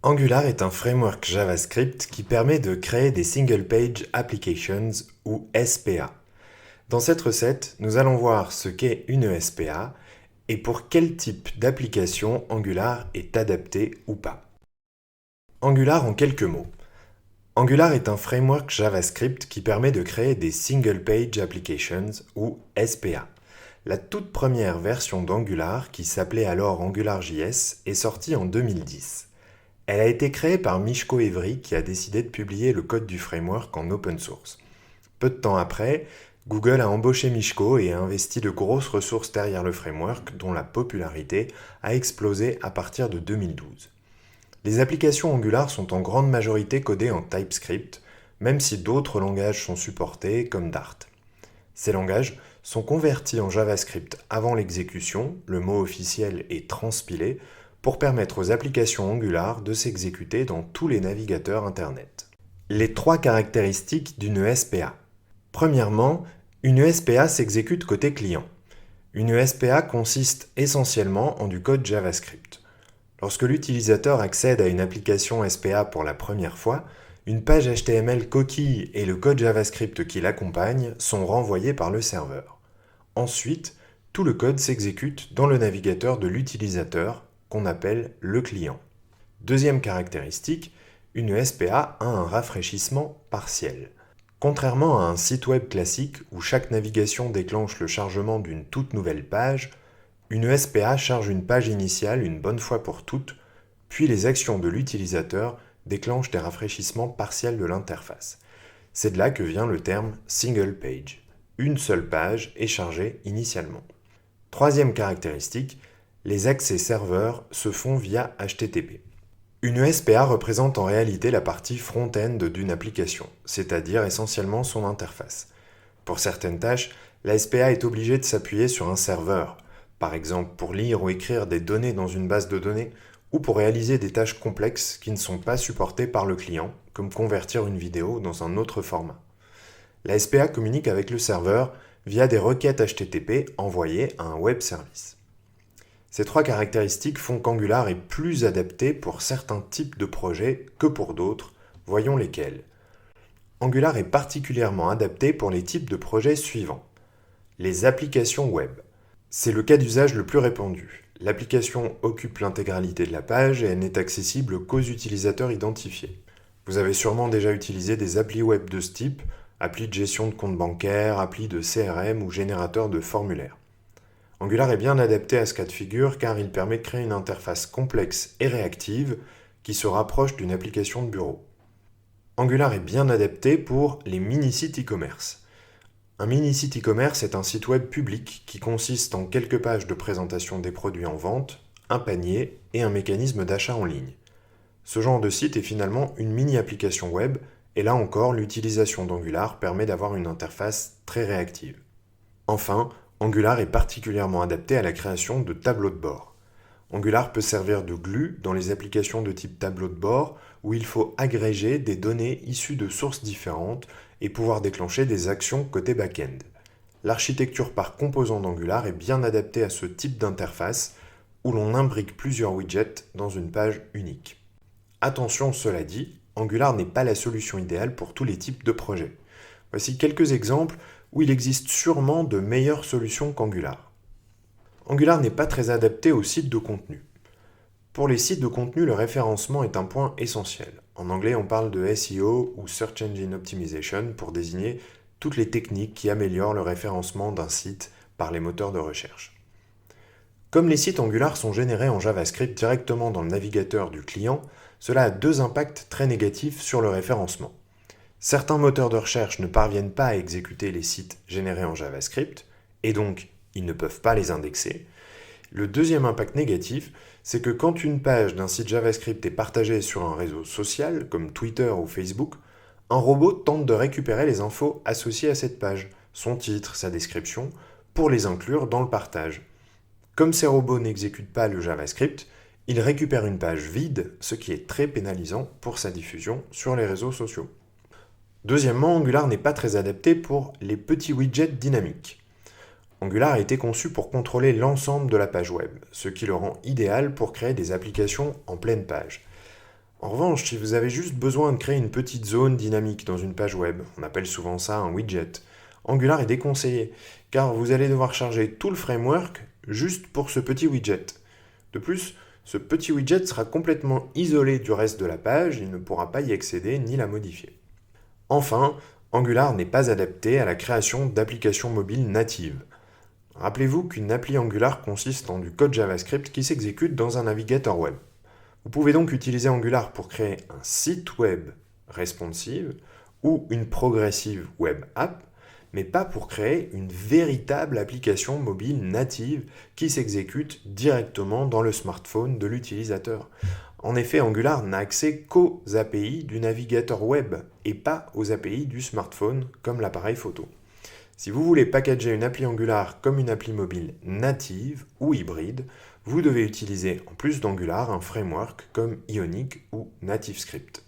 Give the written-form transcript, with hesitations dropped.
Angular est un framework JavaScript qui permet de créer des Single Page Applications ou SPA. Dans cette recette, nous allons voir ce qu'est une SPA et pour quel type d'application Angular est adapté ou pas. Angular en quelques mots. Angular est un framework JavaScript qui permet de créer des Single Page Applications ou SPA. La toute première version d'Angular, qui s'appelait alors AngularJS, est sortie en 2010. Elle a été créée par Miško Evry qui a décidé de publier le code du framework en open source. Peu de temps après, Google a embauché Miško et a investi de grosses ressources derrière le framework dont la popularité a explosé à partir de 2012. Les applications Angular sont en grande majorité codées en TypeScript, même si d'autres langages sont supportés comme Dart. Ces langages sont convertis en JavaScript avant l'exécution, le mot officiel est transpilé, pour permettre aux applications Angular de s'exécuter dans tous les navigateurs Internet. Les trois caractéristiques d'une SPA. Premièrement, une SPA s'exécute côté client. Une SPA consiste essentiellement en du code JavaScript. Lorsque l'utilisateur accède à une application SPA pour la première fois, une page HTML coquille et le code JavaScript qui l'accompagne sont renvoyés par le serveur. Ensuite, tout le code s'exécute dans le navigateur de l'utilisateur, qu'on appelle le client. Deuxième caractéristique, une SPA a un rafraîchissement partiel. Contrairement à un site web classique où chaque navigation déclenche le chargement d'une toute nouvelle page, une SPA charge une page initiale une bonne fois pour toutes, puis les actions de l'utilisateur déclenchent des rafraîchissements partiels de l'interface. C'est de là que vient le terme single page. Une seule page est chargée initialement. Troisième caractéristique, les accès serveurs se font via HTTP. Une SPA représente en réalité la partie front-end d'une application, c'est-à-dire essentiellement son interface. Pour certaines tâches, la SPA est obligée de s'appuyer sur un serveur, par exemple pour lire ou écrire des données dans une base de données, ou pour réaliser des tâches complexes qui ne sont pas supportées par le client, comme convertir une vidéo dans un autre format. La SPA communique avec le serveur via des requêtes HTTP envoyées à un web service. Ces trois caractéristiques font qu'Angular est plus adapté pour certains types de projets que pour d'autres, voyons lesquels. Angular est particulièrement adapté pour les types de projets suivants. Les applications web. C'est le cas d'usage le plus répandu. L'application occupe l'intégralité de la page et elle n'est accessible qu'aux utilisateurs identifiés. Vous avez sûrement déjà utilisé des applis web de ce type, applis de gestion de compte bancaire, applis de CRM ou générateur de formulaires. Angular est bien adapté à ce cas de figure car il permet de créer une interface complexe et réactive qui se rapproche d'une application de bureau. Angular est bien adapté pour les mini-sites e-commerce. Un mini-site e-commerce est un site web public qui consiste en quelques pages de présentation des produits en vente, un panier et un mécanisme d'achat en ligne. Ce genre de site est finalement une mini-application web et là encore l'utilisation d'Angular permet d'avoir une interface très réactive. Enfin, Angular est particulièrement adapté à la création de tableaux de bord. Angular peut servir de glue dans les applications de type tableau de bord où il faut agréger des données issues de sources différentes et pouvoir déclencher des actions côté back-end. L'architecture par composants d'Angular est bien adaptée à ce type d'interface où l'on imbrique plusieurs widgets dans une page unique. Attention, cela dit, Angular n'est pas la solution idéale pour tous les types de projets. Voici quelques exemples où il existe sûrement de meilleures solutions qu'Angular. Angular n'est pas très adapté aux sites de contenu. Pour les sites de contenu, le référencement est un point essentiel. En anglais, on parle de SEO ou Search Engine Optimization pour désigner toutes les techniques qui améliorent le référencement d'un site par les moteurs de recherche. Comme les sites Angular sont générés en JavaScript directement dans le navigateur du client, cela a deux impacts très négatifs sur le référencement. Certains moteurs de recherche ne parviennent pas à exécuter les sites générés en JavaScript, et donc ils ne peuvent pas les indexer. Le deuxième impact négatif, c'est que quand une page d'un site JavaScript est partagée sur un réseau social, comme Twitter ou Facebook, un robot tente de récupérer les infos associées à cette page, son titre, sa description, pour les inclure dans le partage. Comme ces robots n'exécutent pas le JavaScript, ils récupèrent une page vide, ce qui est très pénalisant pour sa diffusion sur les réseaux sociaux. Deuxièmement, Angular n'est pas très adapté pour les petits widgets dynamiques. Angular a été conçu pour contrôler l'ensemble de la page web, ce qui le rend idéal pour créer des applications en pleine page. En revanche, si vous avez juste besoin de créer une petite zone dynamique dans une page web, on appelle souvent ça un widget, Angular est déconseillé, car vous allez devoir charger tout le framework juste pour ce petit widget. De plus, ce petit widget sera complètement isolé du reste de la page, il ne pourra pas y accéder ni la modifier. Enfin, Angular n'est pas adapté à la création d'applications mobiles natives. Rappelez-vous qu'une appli Angular consiste en du code JavaScript qui s'exécute dans un navigateur web. Vous pouvez donc utiliser Angular pour créer un site web responsive ou une progressive web app, mais pas pour créer une véritable application mobile native qui s'exécute directement dans le smartphone de l'utilisateur. En effet, Angular n'a accès qu'aux API du navigateur web et pas aux API du smartphone comme l'appareil photo. Si vous voulez packager une appli Angular comme une appli mobile native ou hybride, vous devez utiliser en plus d'Angular un framework comme Ionic ou NativeScript.